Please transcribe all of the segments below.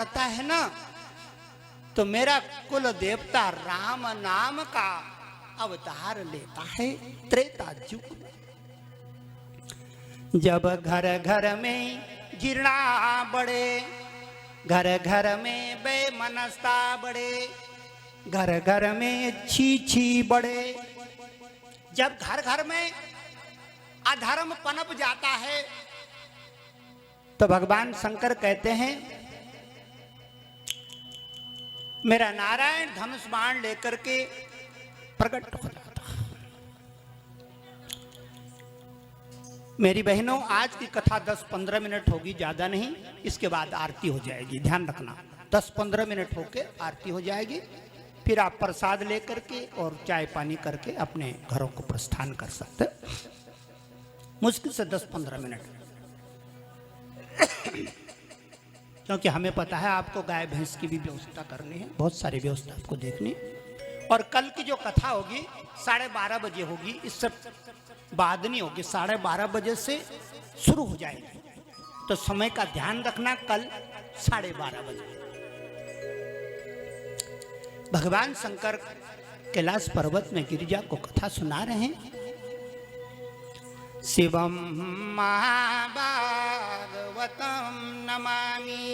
करता है ना तो मेरा कुल देवता राम नाम का अवतार लेता है त्रेता युग में। जब घर घर में घृणा बढ़े, घर घर में बेमनस्ता बढ़े, घर घर में छी छी बढ़े, जब घर घर में अधर्म पनप जाता है तो भगवान शंकर कहते हैं मेरा नारायण धनुष बाण लेकर के प्रकट हो जाता। मेरी बहनों, आज की कथा 10-15 मिनट होगी, ज्यादा नहीं। इसके बाद आरती हो जाएगी, ध्यान रखना। 10-15 मिनट होके आरती हो जाएगी, फिर आप प्रसाद लेकर के और चाय पानी करके अपने घरों को प्रस्थान कर सकते। मुश्किल से 10-15 मिनट, क्योंकि हमें पता है आपको गाय भैंस की भी व्यवस्था करनी है, बहुत सारी व्यवस्था आपको देखनी है। और कल की जो कथा होगी 12:30 बजे होगी, इससे बाद नहीं होगी, 12:30 बजे से शुरू हो जाएगी। तो समय का ध्यान रखना, कल 12:30 बजे। भगवान शंकर कैलाश पर्वत में गिरिजा को कथा सुना रहे हैं। शिवम महाभागवतम नमामि।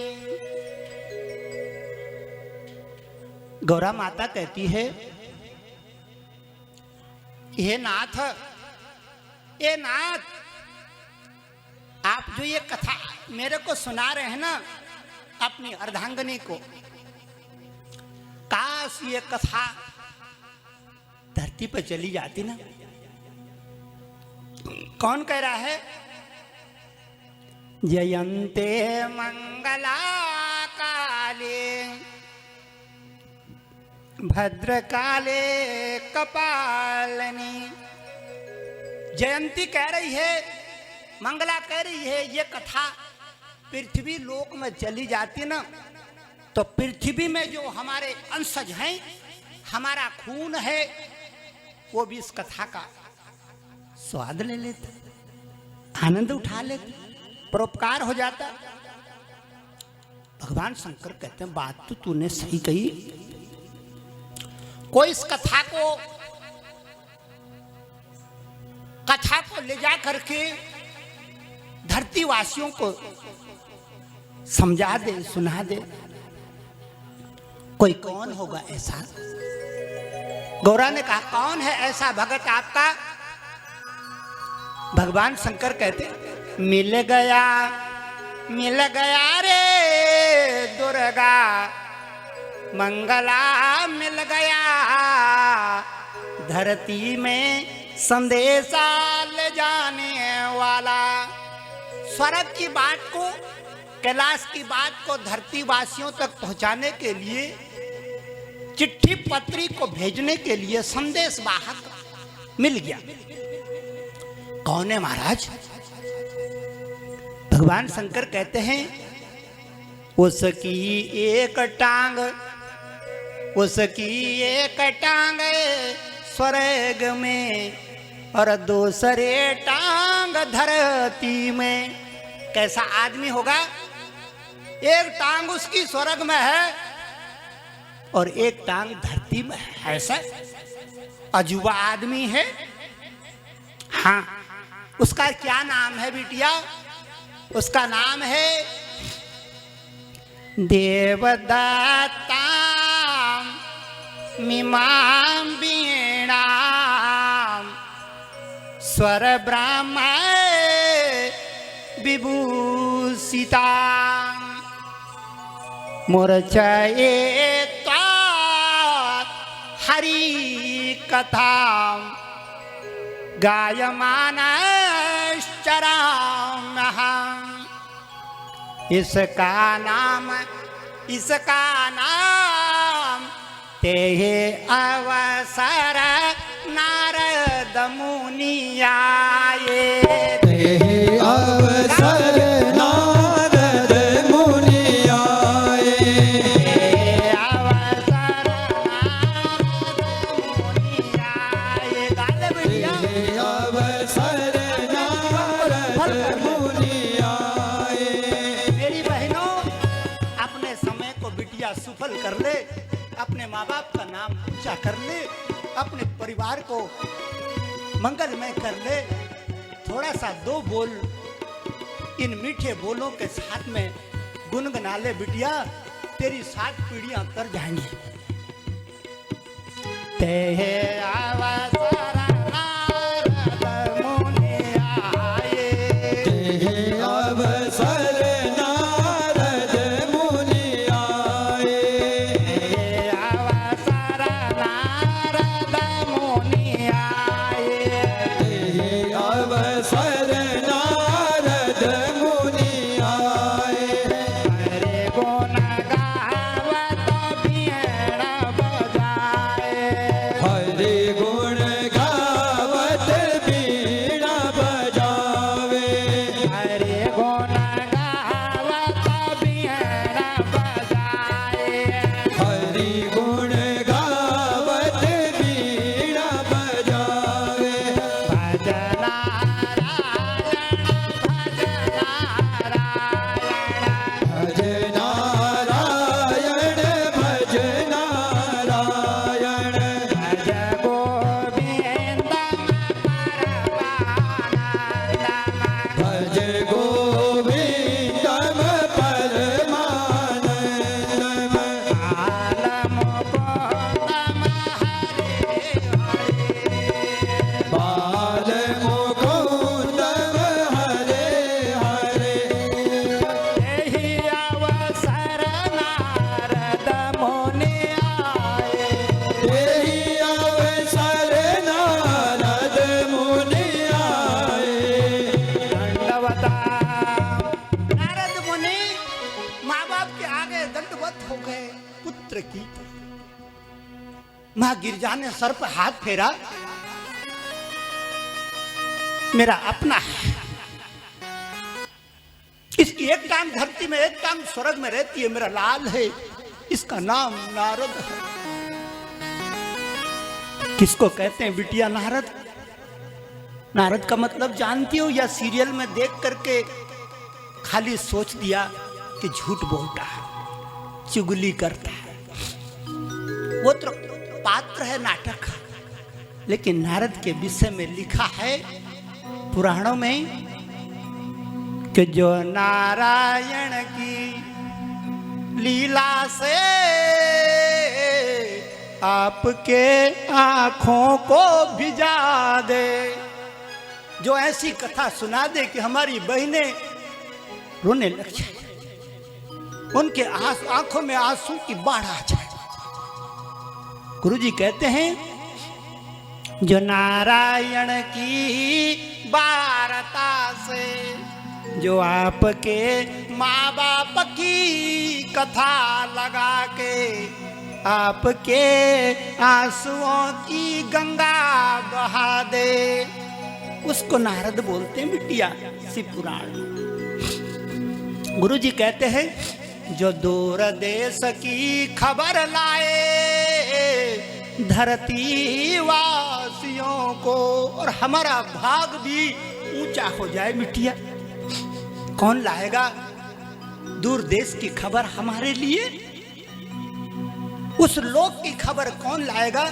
गौरा माता कहती है हे नाथ, ए नाथ, आप जो ये कथा मेरे को सुना रहे हैं ना अपनी अर्धांगिनी को, काश ये कथा धरती पर चली जाती ना। कौन कह रहा है? जयन्ते मंगला काले भद्रकाले कपालनी। जयंती कह रही है, मंगला कह रही है, ये कथा पृथ्वी लोक में चली जाती ना तो पृथ्वी में जो हमारे अंशज हैं, हमारा खून है, वो भी इस कथा का स्वाद ले लेते, आनंद उठा लेते, परोपकार हो जाता। भगवान शंकर कहते हैं बात तो तूने सही कही। कोई इस कथा को ले जा करके धरती वासियों को समझा दे, सुना दे, कोई कौन होगा ऐसा? गौरा ने कहा कौन है ऐसा भगत आपका? भगवान शंकर कहते मिल गया रे दुर्गा मंगला, मिल गया धरती में संदेशा ले जाने वाला। स्वर्ग की बात को, कैलाश की बात को धरती वासियों तक पहुंचाने के लिए, चिट्ठी पत्री को भेजने के लिए संदेश वाहक मिल गया। कौन है महाराज? भगवान शंकर कहते हैं उसकी एक टांग स्वर्ग में और दूसरे टांग धरती में। कैसा आदमी होगा? एक टांग उसकी स्वर्ग में है और एक टांग धरती में है। ऐसा अजूबा आदमी है। हाँ, उसका क्या नाम है बिटिया? उसका नाम है देवदत्ता मिमां वीणां स्वर ब्रह्म विभूषिता मूर्छयेत् हरि कथां गायमानश्चराम्यहम्। इसका नाम ते अवसर नारद मुनि आए। अवसर नारद मुनि आए। अवसर नारद मुनि आए। गाले बिटिया। अवसर नारद मुनि आए। मेरी बहनों, अपने समय बिटिया सफल कर ले, अपने माँ बाप का नाम ऊंचा कर ले, अपने परिवार को मंगलमय कर ले। थोड़ा सा दो बोल इन मीठे बोलों के साथ में गुनगुना ले बिटिया, तेरी 7 पीढ़ियां तर जाएंगी। ते अवसर नारद मुनि आए, अवसर नारद मुनि आए, अवसर नारद मुनि आए, अवसर नारद मुनि आए, हरे गुण गावत बीण बजाए, हरि गुण गावत बीणा बजावे, हरे गुण गावत बीण बजाए, हरि गुण गावत बीणा बजावे, भज नारायण भज नारायण, भज नारायण, भज नारायण, भज गोविंदम परमानंदम, भज गोविंदम परमानंदम, आलम गोदम हरे हरे, बाल मुकुंदम हरे हरे, यही अवसर नारद मुनि आए, यही अवसर नारद मुनि आए, दंडवता। नारद मुनि माँ बाप के आगे दंडवत हो गए पुत्र की। माँ गिरजा ने सर पर हाथ फेरा, मेरा अपना है, इसकी एक टांग धरती में एक टांग स्वर्ग में रहती है, मेरा लाल है, इसका नाम नारद है। किसको कहते हैं बिटिया नारद? नारद का मतलब जानती हो या सीरियल में देख करके खाली सोच दिया कि झूठ बोलता है, चुगली करता है? वो तो पात्र है नाटक का, लेकिन नारद के विषय में लिखा है पुराणों में कि जो नारायण की लीला से आपके आंखों को भिजा दे, जो ऐसी कथा सुना दे कि हमारी बहनें रोने लग जाए, उनके आंखों में आंसू की बाढ़ आ जाए। गुरुजी कहते हैं जो नारायण की वार्ता से, जो आपके माँ बाप की कथा लगा के आपके आंसुओं की गंगा बहा दे, उसको नारद बोलते हैं बिटिया शिव पुराण। गुरुजी कहते हैं जो दूर देश की खबर लाए धरती वासियों को, और हमारा भाग भी ऊंचा हो जाए बिटिया। कौन लाएगा दूर देश की खबर हमारे लिए? उस लोक की खबर कौन लाएगा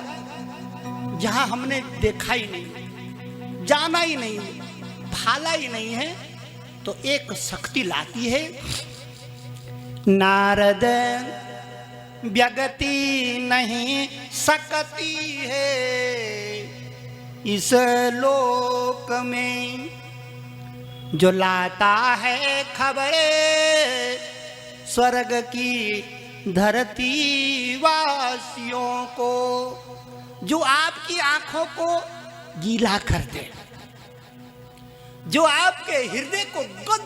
जहां हमने देखा ही नहीं, जाना ही नहीं, भाला ही नहीं है? तो एक शक्ति लाती है, नारद व्यगति नहीं सकती है इस लोक में, जो लाता है खबरें स्वर्ग की धरती वासियों को, जो आपकी आंखों को गीला कर दे, जो आपके हृदय को गद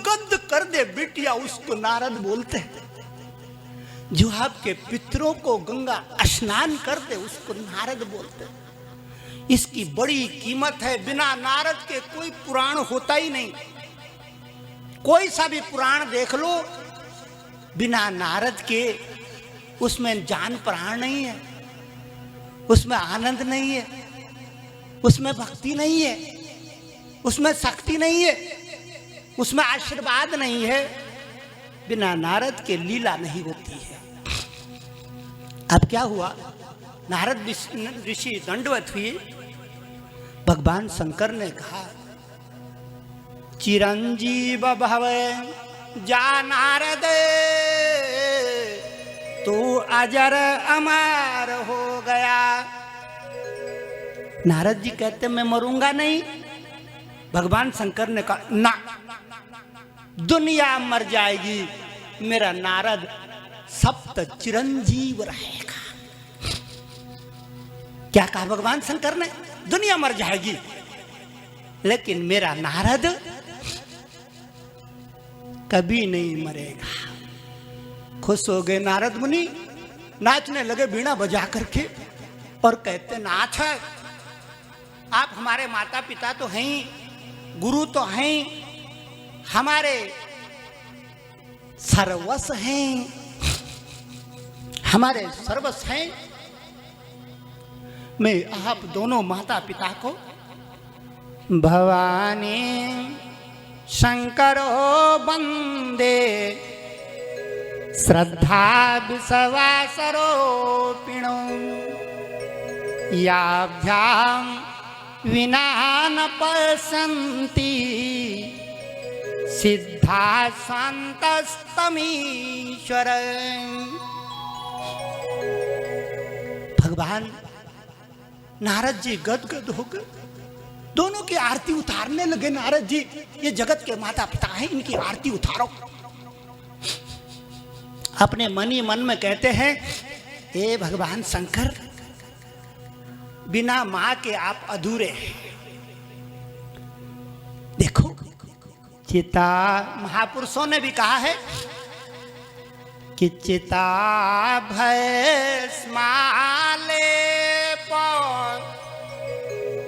गद कर दे बिटिया, उसको नारद बोलते हैं। जो आपके पितरों को गंगा स्नान कर दे, उसको नारद बोलते हैं। इसकी बड़ी कीमत है, बिना नारद के कोई पुराण होता ही नहीं। कोई सा भी पुराण देख लो, बिना नारद के उसमें जान प्राण नहीं है, उसमें आनंद नहीं है, उसमें भक्ति नहीं है, उसमें शक्ति नहीं है, उसमें आशीर्वाद नहीं है। बिना नारद के लीला नहीं होती है। अब क्या हुआ, नारद ऋषि दंडवत हुए। भगवान शंकर ने कहा, चिरंजीव भव जा नारद, तू अजर अमर हो गया। नारद जी कहते मैं मरूंगा नहीं। भगवान शंकर ने कहा ना, दुनिया मर जाएगी, मेरा नारद सप्त चिरंजीव रहेगा। क्या कहा भगवान शंकर ने? दुनिया मर जाएगी लेकिन मेरा नारद कभी नहीं मरेगा। खुश हो गए नारद मुनि, नाचने लगे बीड़ा बजा करके और कहते, नाथ आप हमारे माता पिता तो हैं, गुरु तो हैं, हमारे सर्वस्व हैं, हमारे सर्वस्व हैं। मैं आप दोनों माता पिता को भवानी शंकरो वंदे श्रद्धा विश्वासरोपिणो याभ्याम विना न पश्यन्ति सिद्धा शांतस्तमीश्वर। भगवान नारद जी गदगद हो गए, दोनों की आरती उतारने लगे। नारद जी, ये जगत के माता पिता हैं, इनकी आरती उतारो। अपने मन ही मन में कहते हैं, हे भगवान शंकर, बिना मां के आप अधूरे हैं। देखो, चिता महापुरुषों ने भी कहा है कि चिता भस्माले पर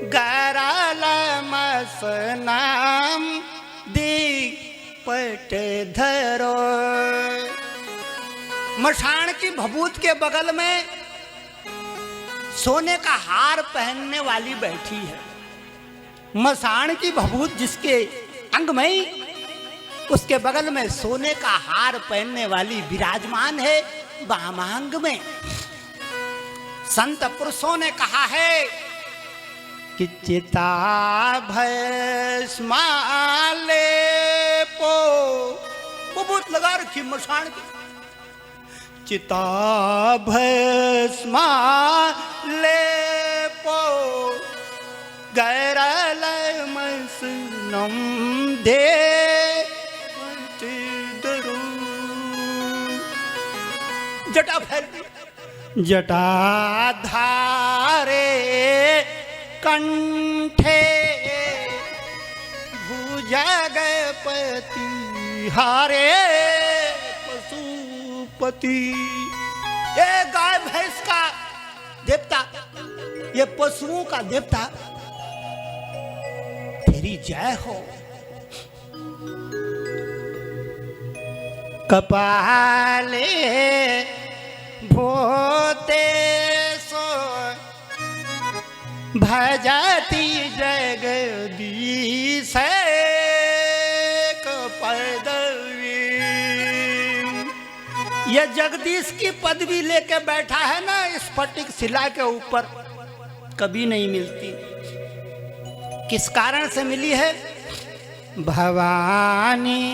गरल मसनाम दीपट धरो। मशान की भभूत के बगल में सोने का हार पहनने वाली बैठी है। मशान की भभूत जिसके अंग में, उसके बगल में सोने का हार पहनने वाली विराजमान है वामांग में। संत पुरुषों ने कहा है कि चिता भस्माले पो, भभूत लगा रखी मशान की। चिता भस्माले पो गैरल मसनम दे जटा फैल, जटाधारे कंठे भुजगपति हारे पशुपति। ये गाय भैंस का देवता, ये पशुओं का देवता, तेरी जय हो। कपाले भूतेषु भजति जगदीश पदवी। यह जगदीश की पदवी लेके बैठा है ना इस स्फटिक शिला के ऊपर, कभी नहीं मिलती। किस कारण से मिली है? भवानी